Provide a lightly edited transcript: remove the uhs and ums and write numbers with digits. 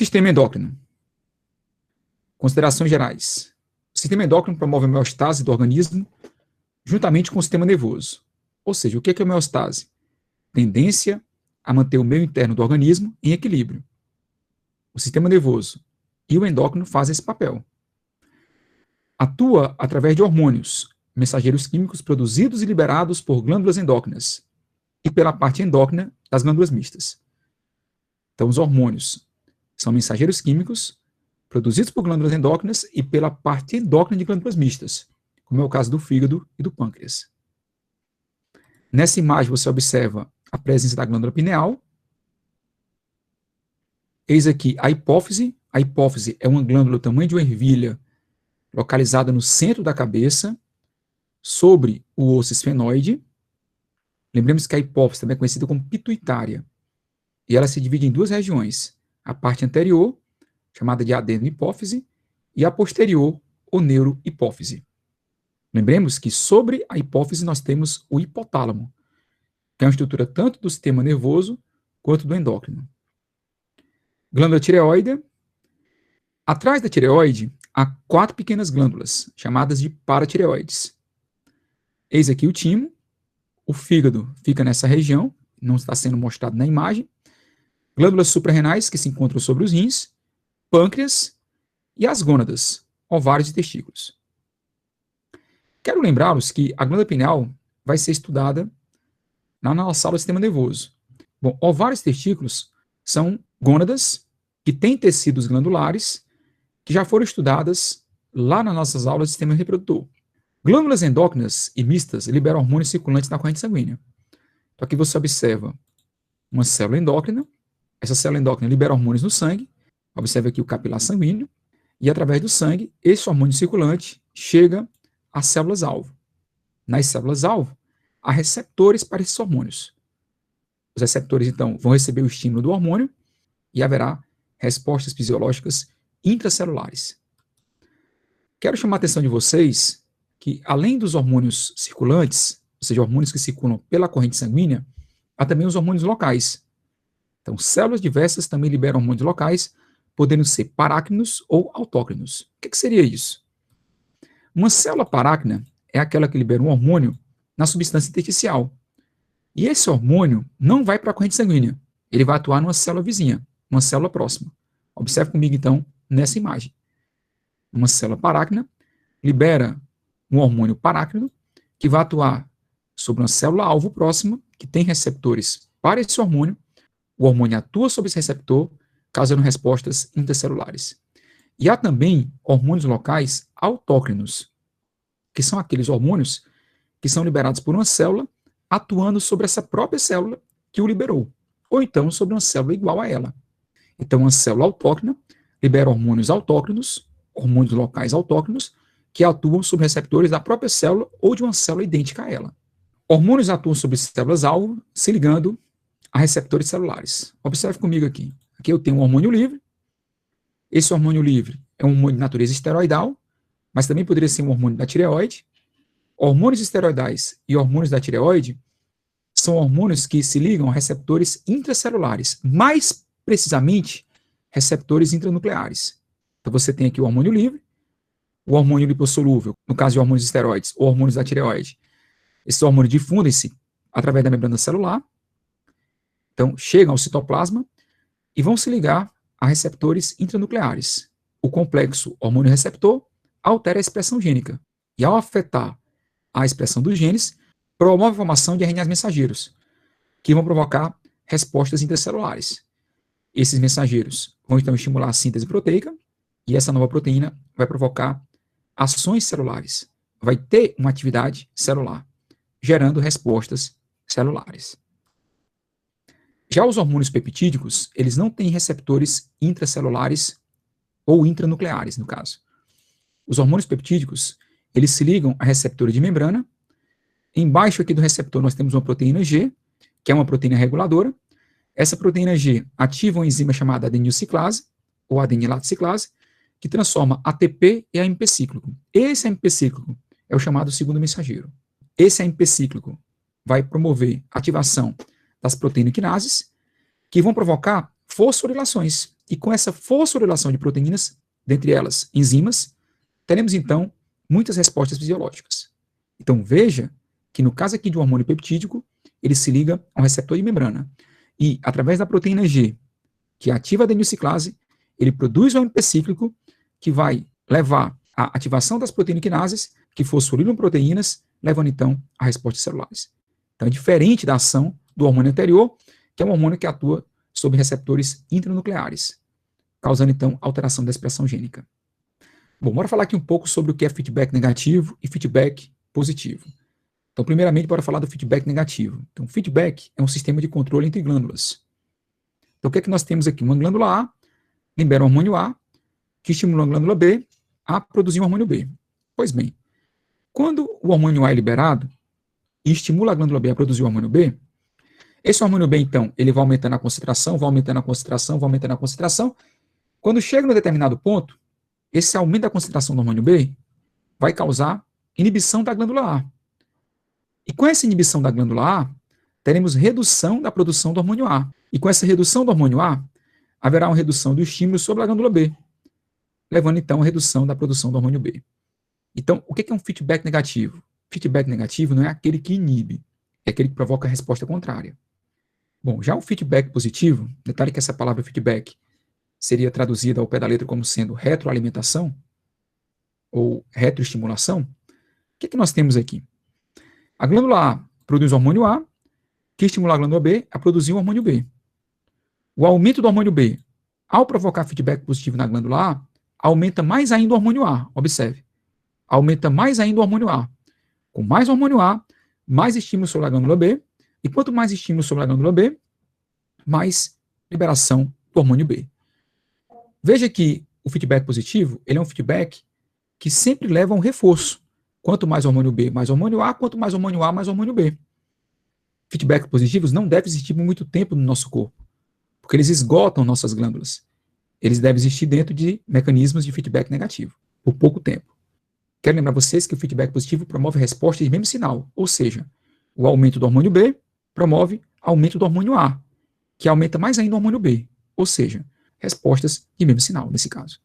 Sistema endócrino. Considerações gerais. O sistema endócrino promove a homeostase do organismo juntamente com o sistema nervoso. Ou seja, o que é a homeostase? Tendência a manter o meio interno do organismo em equilíbrio. O sistema nervoso e o endócrino fazem esse papel. Atua através de hormônios, mensageiros químicos produzidos e liberados por glândulas endócrinas e pela parte endócrina das glândulas mistas. Então, os hormônios são mensageiros químicos produzidos por glândulas endócrinas e pela parte endócrina de glândulas mistas, como é o caso do fígado e do pâncreas. Nessa imagem você observa a presença da glândula pineal. Eis aqui a hipófise. A hipófise é uma glândula do tamanho de uma ervilha, localizada no centro da cabeça, sobre o osso esfenoide. Lembremos que a hipófise também é conhecida como pituitária. E ela se divide em duas regiões. A parte anterior, chamada de adenohipófise, e a posterior, ou neurohipófise. Lembremos que sobre a hipófise nós temos o hipotálamo, que é uma estrutura tanto do sistema nervoso quanto do endócrino. Glândula tireoide. Atrás da tireoide há 4 pequenas glândulas, chamadas de paratireoides. Eis aqui o timo. O fígado fica nessa região, não está sendo mostrado na imagem. Glândulas suprarrenais, que se encontram sobre os rins, pâncreas e as gônadas, ovários e testículos. Quero lembrá-los que a glândula pineal vai ser estudada na nossa aula do sistema nervoso. Bom, ovários e testículos são gônadas que têm tecidos glandulares que já foram estudadas lá nas nossas aulas do sistema reprodutor. Glândulas endócrinas e mistas liberam hormônios circulantes na corrente sanguínea. Então aqui você observa uma célula endócrina. Essa célula endócrina libera hormônios no sangue. Observe aqui o capilar sanguíneo. E através do sangue, esse hormônio circulante chega às células-alvo. Nas células-alvo, há receptores para esses hormônios. Os receptores, então, vão receber o estímulo do hormônio e haverá respostas fisiológicas intracelulares. Quero chamar a atenção de vocês que, além dos hormônios circulantes, ou seja, hormônios que circulam pela corrente sanguínea, há também os hormônios locais. Então, células diversas também liberam hormônios locais, podendo ser parácrinos ou autócrinos. O que seria isso? Uma célula parácrina é aquela que libera um hormônio na substância intersticial. E esse hormônio não vai para a corrente sanguínea. Ele vai atuar numa célula vizinha, uma célula próxima. Observe comigo, então, nessa imagem. Uma célula parácrina libera um hormônio parácrino que vai atuar sobre uma célula-alvo próxima, que tem receptores para esse hormônio. O hormônio atua sobre esse receptor, causando respostas intracelulares. E há também hormônios locais autócrinos, que são aqueles hormônios que são liberados por uma célula, atuando sobre essa própria célula que o liberou, ou então sobre uma célula igual a ela. Então, uma célula autócrina libera hormônios autócrinos, hormônios locais autócrinos, que atuam sobre receptores da própria célula ou de uma célula idêntica a ela. Hormônios atuam sobre células-alvo, se ligando a receptores celulares. Observe comigo aqui. Aqui eu tenho um hormônio livre. Esse hormônio livre é um hormônio de natureza esteroidal, mas também poderia ser um hormônio da tireoide. Hormônios esteroidais e hormônios da tireoide são hormônios que se ligam a receptores intracelulares, mais precisamente, receptores intranucleares. Então você tem aqui o hormônio livre, o hormônio lipossolúvel, no caso de hormônios esteroides ou hormônios da tireoide. Esses hormônios difundem-se através da membrana celular, então chegam ao citoplasma e vão se ligar a receptores intranucleares. O complexo hormônio-receptor altera a expressão gênica e, ao afetar a expressão dos genes, promove a formação de RNAs mensageiros, que vão provocar respostas intracelulares. Esses mensageiros vão então estimular a síntese proteica, e essa nova proteína vai provocar ações celulares, vai ter uma atividade celular, gerando respostas celulares. Já os hormônios peptídicos, eles não têm receptores intracelulares ou intranucleares, no caso. Os hormônios peptídicos, eles se ligam a receptores de membrana. Embaixo aqui do receptor nós temos uma proteína G, que é uma proteína reguladora. Essa proteína G ativa uma enzima chamada adenilciclase, ou adenilatociclase, que transforma ATP em AMP cíclico. Esse AMP cíclico é o chamado segundo mensageiro. Esse AMP cíclico vai promover a ativação das proteínas quinases, que vão provocar fosforilações. E com essa fosforilação de proteínas, dentre elas enzimas, teremos então muitas respostas fisiológicas. Então veja que no caso aqui de um hormônio peptídico, ele se liga a um receptor de membrana. E através da proteína G, que ativa a adenilciclase, ele produz um AMP cíclico que vai levar à ativação das proteínas quinases, que fosforilam proteínas, levando então a respostas celulares. Então é diferente da ação do hormônio anterior, que é um hormônio que atua sobre receptores intranucleares, causando então alteração da expressão gênica. Bom, bora falar aqui um pouco sobre o que é feedback negativo e feedback positivo. Então, primeiramente, bora falar do feedback negativo. Então, feedback é um sistema de controle entre glândulas. Então, o que é que nós temos aqui? Uma glândula A libera o hormônio A, que estimula a glândula B a produzir o hormônio B. Pois bem, quando o hormônio A é liberado e estimula a glândula B a produzir o hormônio B, esse hormônio B, então, ele vai aumentando a concentração, vai aumentando a concentração, vai aumentando a concentração. Quando chega num determinado ponto, esse aumento da concentração do hormônio B vai causar inibição da glândula A. E com essa inibição da glândula A, teremos redução da produção do hormônio A. E com essa redução do hormônio A, haverá uma redução do estímulo sobre a glândula B, levando então a redução da produção do hormônio B. Então, o que é um feedback negativo? Feedback negativo não é aquele que inibe, é aquele que provoca a resposta contrária. Bom, já o feedback positivo, detalhe que essa palavra feedback seria traduzida ao pé da letra como sendo retroalimentação ou retroestimulação. O que nós temos aqui? A glândula A produz o hormônio A, que estimula a glândula B a produzir o hormônio B. O aumento do hormônio B, ao provocar feedback positivo na glândula A, aumenta mais ainda o hormônio A. Observe. Aumenta mais ainda o hormônio A. Com mais hormônio A, mais estímulo sobre a glândula B. E quanto mais estímulo sobre a glândula B, mais liberação do hormônio B. Veja que o feedback positivo, ele é um feedback que sempre leva a um reforço. Quanto mais hormônio B, mais hormônio A. Quanto mais hormônio A, mais hormônio B. Feedbacks positivos não devem existir por muito tempo no nosso corpo, porque eles esgotam nossas glândulas. Eles devem existir dentro de mecanismos de feedback negativo, por pouco tempo. Quero lembrar vocês que o feedback positivo promove resposta de mesmo sinal, ou seja, o aumento do hormônio B promove aumento do hormônio A, que aumenta mais ainda o hormônio B, ou seja, respostas de mesmo sinal, nesse caso.